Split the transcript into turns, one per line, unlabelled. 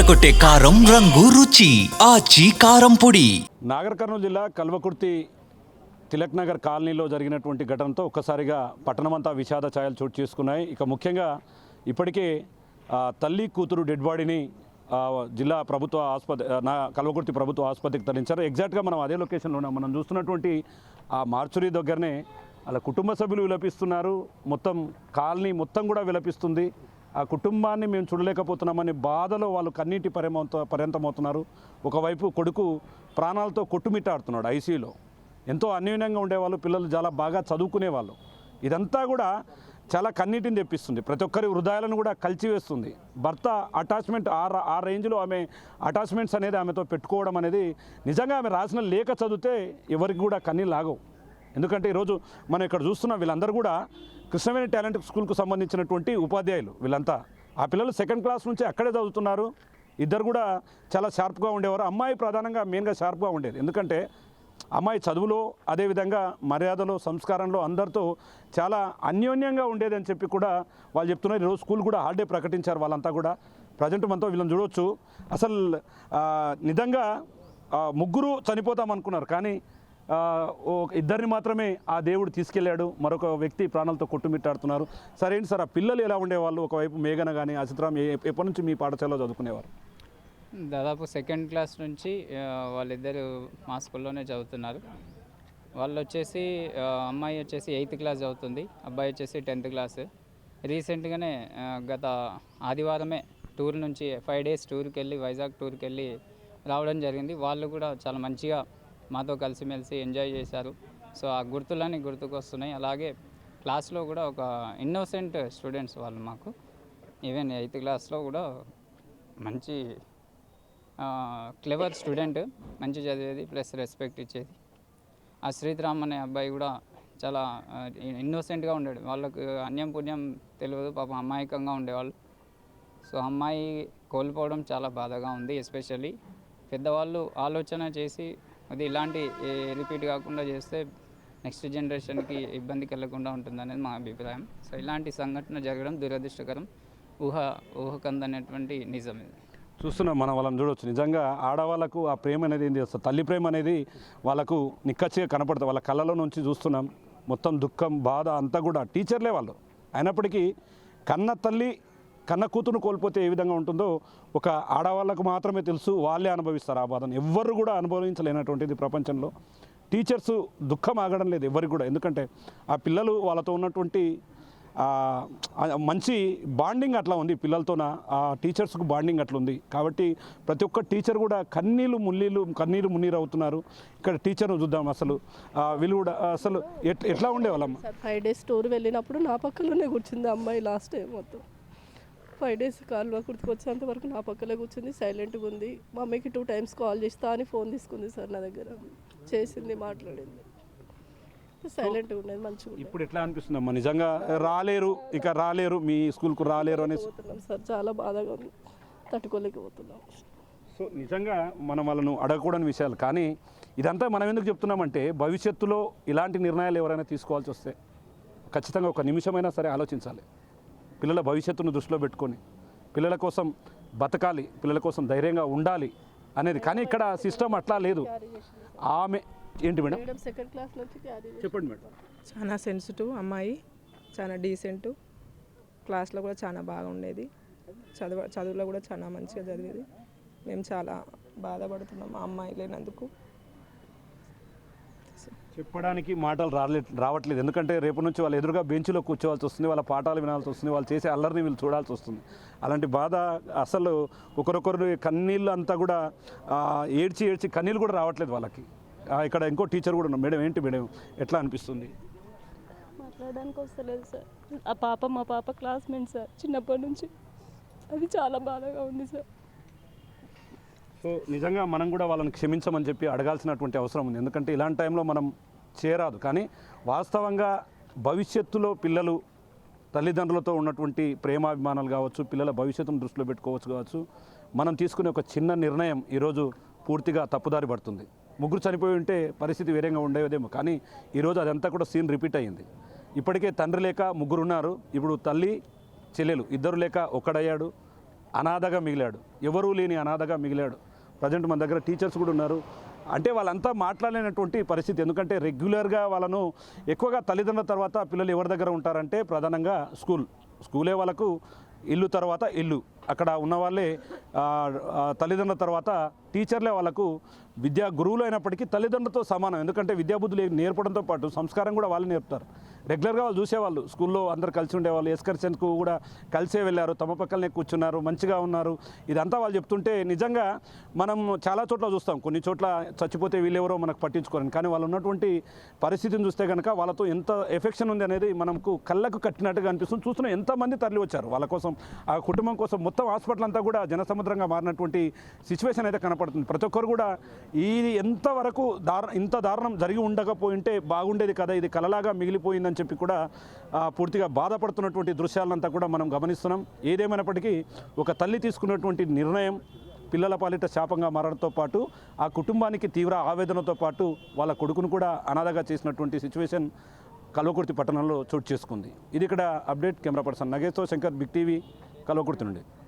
అదరకొట్టే కారం రంగు రుచి ఆచి కారం పొడి.
నాగర్ కర్నూలు జిల్లా కల్వకుర్తి తిలక్ నగర్ కాలనీలో జరిగినటువంటి ఘటనతో ఒక్కసారిగా పట్టణమంతా విషాద ఛాయలు చోటు చేసుకున్నాయి. ఇక ముఖ్యంగా ఇప్పటికే తల్లి కూతురు డెడ్ బాడీని జిల్లా ప్రభుత్వ ఆసుపత్రి కల్వకుర్తి ప్రభుత్వ ఆసుపత్రికి తరలించారు. ఎగ్జాక్ట్గా మనం అదే లొకేషన్లో ఉన్నాం. మనం చూస్తున్నటువంటి ఆ మార్చురీ దగ్గరనే అలా కుటుంబ సభ్యులు విలపిస్తున్నారు. మొత్తం కాలనీ మొత్తం కూడా విలపిస్తుంది. ఆ కుటుంబాన్ని మేము చూడలేకపోతున్నామని బాధలో వాళ్ళు కన్నీటి పర్యంతమవుతున్నారు. ఒకవైపు కొడుకు ప్రాణాలతో కొట్టుమిట్టాడుతున్నాడు ఐసీయూలో. ఎంతో అన్యోన్యంగా ఉండేవాళ్ళు, పిల్లలు చాలా బాగా చదువుకునేవాళ్ళు. ఇదంతా కూడా చాలా కన్నీటిని తెప్పిస్తుంది, ప్రతి ఒక్కరి హృదయాలను కూడా కలిచివేస్తుంది. భర్త అటాచ్మెంట్ ఆ రేంజ్లో ఆమె అటాచ్మెంట్స్ అనేది ఆమెతో పెట్టుకోవడం అనేది నిజంగా ఆమె రాసిన లేఖ చదివితే ఎవరికి కూడా కన్నీళ్ళు ఆగవు. ఎందుకంటే ఈరోజు మనం ఇక్కడ చూస్తున్న వీళ్ళందరూ కూడా కృష్ణవేణి టాలెంట్ స్కూల్కు సంబంధించినటువంటి ఉపాధ్యాయులు. వీళ్ళంతా ఆ పిల్లలు సెకండ్ క్లాస్ నుంచి అక్కడే చదువుతున్నారు. ఇద్దరు కూడా చాలా షార్ప్గా ఉండేవారు. అమ్మాయి ప్రధానంగా మెయిన్గా షార్ప్గా ఉండేది. ఎందుకంటే అమ్మాయి చదువులో, అదేవిధంగా మర్యాదలో, సంస్కారంలో అందరితో చాలా అన్యోన్యంగా ఉండేది అని చెప్పి కూడా వాళ్ళు చెప్తున్నారు. ఈరోజు స్కూల్ కూడా హాలిడే ప్రకటించారు వాళ్ళంతా కూడా. ప్రజెంట్ మనతో వీళ్ళని చూడవచ్చు. అసలు నిజంగా ముగ్గురు చనిపోతామనుకున్నారు, కానీ ఇద్దరిని మాత్రమే ఆ దేవుడు తీసుకెళ్లాడు. మరొక వ్యక్తి ప్రాణాలతో కొట్టుమిట్టాడుతున్నారు. సరేంటి సార్, ఆ పిల్లలు ఎలా ఉండేవాళ్ళు? ఒకవైపు మేఘన కానీ అసిత్రామ్ ఎప్పటి నుంచి మీ పాఠశాలలో చదువుకునేవారు?
దాదాపు సెకండ్ క్లాస్ నుంచి వాళ్ళిద్దరు మా స్కూల్లోనే చదువుతున్నారు. వాళ్ళు వచ్చేసి అమ్మాయి వచ్చేసి 8th క్లాస్ చదువుతుంది, అబ్బాయి వచ్చేసి 10th క్లాస్. రీసెంట్గానే గత ఆదివారమే టూర్ నుంచి 5 days టూర్కి వెళ్ళి, వైజాగ్ టూర్కి వెళ్ళి రావడం జరిగింది. వాళ్ళు కూడా చాలా మంచిగా మాతో కలిసిమెలిసి ఎంజాయ్ చేశారు. సో ఆ గుర్తులన్నీ గుర్తుకొస్తున్నాయి. అలాగే క్లాస్లో కూడా ఒక ఇన్నోసెంట్ స్టూడెంట్స్ వాళ్ళు మాకు. ఈవెన్ 8th క్లాస్లో కూడా మంచి క్లెవర్ స్టూడెంట్, మంచి చదివేది, ప్లస్ రెస్పెక్ట్ ఇచ్చేది. ఆ శ్రీరామ్ అనే అబ్బాయి కూడా చాలా ఇన్నోసెంట్గా ఉండేది. వాళ్ళకు అన్యం పుణ్యం తెలియదు, పాపం అమాయకంగా ఉండేవాళ్ళు. సో అమ్మాయి కోల్పోవడం చాలా బాధగా ఉంది. ఎస్పెషల్లీ పెద్దవాళ్ళు ఆలోచన చేసి అది ఇలాంటి రిపీట్ కాకుండా చేస్తే నెక్స్ట్ జనరేషన్కి ఇబ్బంది కలగకుండా ఉంటుందనేది మా అభిప్రాయం. సో ఇలాంటి సంఘటన జరగడం దురదృష్టకరం, ఊహకందనేటువంటి నిజం ఇది.
చూస్తున్నాం మనం, వాళ్ళని చూడవచ్చు. నిజంగా ఆడవాళ్ళకు ఆ ప్రేమ అనేది ఏంటి, అసలు తల్లి ప్రేమ అనేది వాళ్ళకు నిక్కచ్చిగా కనపడుతుంది. వాళ్ళ కళ్ళలో నుంచి చూస్తున్నాం మొత్తం దుఃఖం, బాధ అంతా కూడా. టీచర్లే వాళ్ళు అయినప్పటికీ కన్న తల్లి కన్న కూతురు కోల్పోతే ఏ విధంగా ఉంటుందో ఒక ఆడవాళ్ళకు మాత్రమే తెలుసు. వాళ్ళే అనుభవిస్తారు ఆ బాధను. ఎవ్వరు కూడా అనుభవించలేనటువంటిది ప్రపంచంలో. టీచర్స్ దుఃఖం ఆగడం లేదు ఎవరికి కూడా. ఎందుకంటే ఆ పిల్లలు వాళ్ళతో ఉన్నటువంటి మంచి బాండింగ్ అట్లా ఉంది, పిల్లలతోన ఆ టీచర్స్కు బాండింగ్ అట్లా ఉంది. కాబట్టి ప్రతి ఒక్క టీచర్ కూడా కన్నీరు మున్నీరు అవుతున్నారు. ఇక్కడ టీచర్ను చూద్దాం. అసలు వీళ్ళు కూడా అసలు ఎట్లా ఉండేవాళ్ళమ్మ?
5 days టూర్ వెళ్ళినప్పుడు నా పక్కలోనే కూర్చుంది అమ్మాయి. లాస్ట్ టైం మొత్తం 5 days కల్వకుర్తికి వచ్చేంత వరకు నా పక్కనే కూర్చుంది, సైలెంట్గా ఉంది. మమ్మీకి 2 times కాల్ చేస్తా అని ఫోన్ తీసుకుంది సార్ నా దగ్గర, చేసింది, మాట్లాడింది, సైలెంట్గా ఉండేది, మంచిగా. ఇప్పుడు
ఎట్లా అనిపిస్తుంది అమ్మా? నిజంగా రాలేరు మీ స్కూల్కు రాలేరు అనేసి
సార్ చాలా బాధగా ఉంది, తట్టుకోలేకపోతున్నాం.
సో నిజంగా మనం వాళ్ళను అడగకూడని విషయాలు. కానీ ఇదంతా మనం ఎందుకు చెప్తున్నామంటే భవిష్యత్తులో ఇలాంటి నిర్ణయాలు ఎవరైనా తీసుకోవాల్సి వస్తే ఖచ్చితంగా ఒక నిమిషమైనా సరే ఆలోచించాలి. పిల్లల భవిష్యత్తును దృష్టిలో పెట్టుకొని పిల్లల కోసం బతకాలి, పిల్లల కోసం ధైర్యంగా ఉండాలి అనేది. కానీ ఇక్కడ సిస్టమ్ అట్లా లేదు. ఆమె ఏంటి మేడం?
సెకండ్ క్లాస్ నుంచి
చెప్పండి మేడం.
చాలా సెన్సిటివ్ అమ్మాయి, చాలా డీసెంట్, క్లాస్లో కూడా చాలా బాగా ఉండేది, చదువులో కూడా చాలా మంచిగా చదివేది. మేము చాలా బాధపడుతున్నాం ఆ అమ్మాయి లేనందుకు.
చెప్పడానికి మాటలు రావట్లేదు. ఎందుకంటే రేపు నుంచి వాళ్ళ ఎదురుగా బెంచ్లో కూర్చోవాల్సి వస్తుంది, వాళ్ళ పాఠాలు వినాల్సి వస్తుంది, వాళ్ళు చేసే అల్లరిని వీళ్ళు చూడాల్సి వస్తుంది. అలాంటి బాధ అసలు ఒకరొకరు కన్నీళ్ళు అంతా కూడా ఏడ్చి కన్నీళ్ళు కూడా రావట్లేదు వాళ్ళకి. ఇక్కడ ఇంకో టీచర్ కూడా ఉన్నారు. మేడం ఏంటి మేడం, ఎట్లా అనిపిస్తుంది?
మాట్లాడడానికి వస్తలేదు సార్. మా పాప క్లాస్మేట్ సార్, చిన్నప్పటి నుంచి. అది చాలా బాధగా ఉంది సార్.
సో నిజంగా మనం కూడా వాళ్ళని క్షమించమని చెప్పి అడగాల్సినటువంటి అవసరం ఉంది. ఎందుకంటే ఇలాంటి టైంలో మనం చేరాదు. కానీ వాస్తవంగా భవిష్యత్తులో పిల్లలు తల్లిదండ్రులతో ఉన్నటువంటి ప్రేమాభిమానాలు కావచ్చు, పిల్లల భవిష్యత్తును దృష్టిలో పెట్టుకోవచ్చు. మనం తీసుకునే ఒక చిన్న నిర్ణయం ఈరోజు పూర్తిగా తప్పుదారి పడుతుంది. ముగ్గురు చనిపోయి ఉంటే పరిస్థితి వేరేగా ఉండేదేమో, కానీ ఈరోజు అదంతా కూడా సీన్ రిపీట్ అయ్యింది. ఇప్పటికే తండ్రి లేక ముగ్గురు ఉన్నారు, ఇప్పుడు తల్లి చెల్లెలు ఇద్దరు లేక ఒక్కడయ్యాడు. అనాథగా మిగిలాడు, ఎవరూ లేని అనాథగా మిగిలాడు. ప్రజెంట్ మన దగ్గర టీచర్స్ కూడా ఉన్నారు. అంటే వాళ్ళంతా మాట్లాడలేనటువంటి పరిస్థితి. ఎందుకంటే రెగ్యులర్గా వాళ్ళను ఎక్కువగా తల్లిదండ్రుల తర్వాత పిల్లలు ఎవరి దగ్గర ఉంటారంటే ప్రధానంగా స్కూలే వాళ్ళకు ఇల్లు తర్వాత ఇల్లు. అక్కడ ఉన్న వాళ్ళే తల్లిదండ్రుల తర్వాత టీచర్లే వాళ్ళకు విద్యా గురువులు అయినప్పటికీ తల్లిదండ్రులతో సమానం. ఎందుకంటే విద్యాబుద్ధులు నేర్పడంతో పాటు సంస్కారం కూడా వాళ్ళు నేర్పుతారు. రెగ్యులర్గా వాళ్ళు చూసేవాళ్ళు, స్కూల్లో అందరు కలిసి ఉండేవాళ్ళు, ఎక్స్కర్షన్కు కూడా కలిసే వెళ్ళారు, తమ పక్కలనే కూర్చున్నారు, మంచిగా ఉన్నారు. ఇదంతా వాళ్ళు చెప్తుంటే నిజంగా మనం చాలా చోట్ల చూస్తాం, కొన్ని చోట్ల చచ్చిపోతే వీళ్ళెవరో మనకు పట్టించుకోరని. కానీ వాళ్ళు ఉన్నటువంటి పరిస్థితిని చూస్తే కనుక వాళ్ళతో ఎంత ఎఫెక్షన్ ఉంది అనేది మనకు కళ్ళకు కట్టినట్టుగా అనిపిస్తుంది. చూస్తున్న ఎంతమంది తరలి వచ్చారు వాళ్ళ కోసం, ఆ కుటుంబం కోసం. మొత్తం హాస్పిటల్ అంతా కూడా జనసముద్రంగా మారినటువంటి సిచ్యువేషన్ అయితే కనపడుతుంది. ప్రతి ఒక్కరు కూడా ఇది ఎంతవరకు ఇంత దారుణం జరిగి ఉండకపోయింటే బాగుండేది కదా, ఇది కలలాగా మిగిలిపోయిందని చెప్పి కూడా పూర్తిగా బాధపడుతున్నటువంటి దృశ్యాలంతా కూడా మనం గమనిస్తున్నాం. ఏదేమైనప్పటికీ ఒక తల్లి తీసుకున్నటువంటి నిర్ణయం పిల్లల పాలిట శాపంగా మారడంతో పాటు ఆ కుటుంబానికి తీవ్ర ఆవేదనతో పాటు వాళ్ళ కొడుకును కూడా అనాథగా చేసినటువంటి సిచ్యువేషన్ కల్వకుర్తి పట్టణంలో చోటు చేసుకుంది. ఇది ఇక్కడ అప్డేట్. కెమెరా పర్సన్ నగేష్తో శంకర్, బిగ్ టీవీ, కల్వకుర్తి నుండి.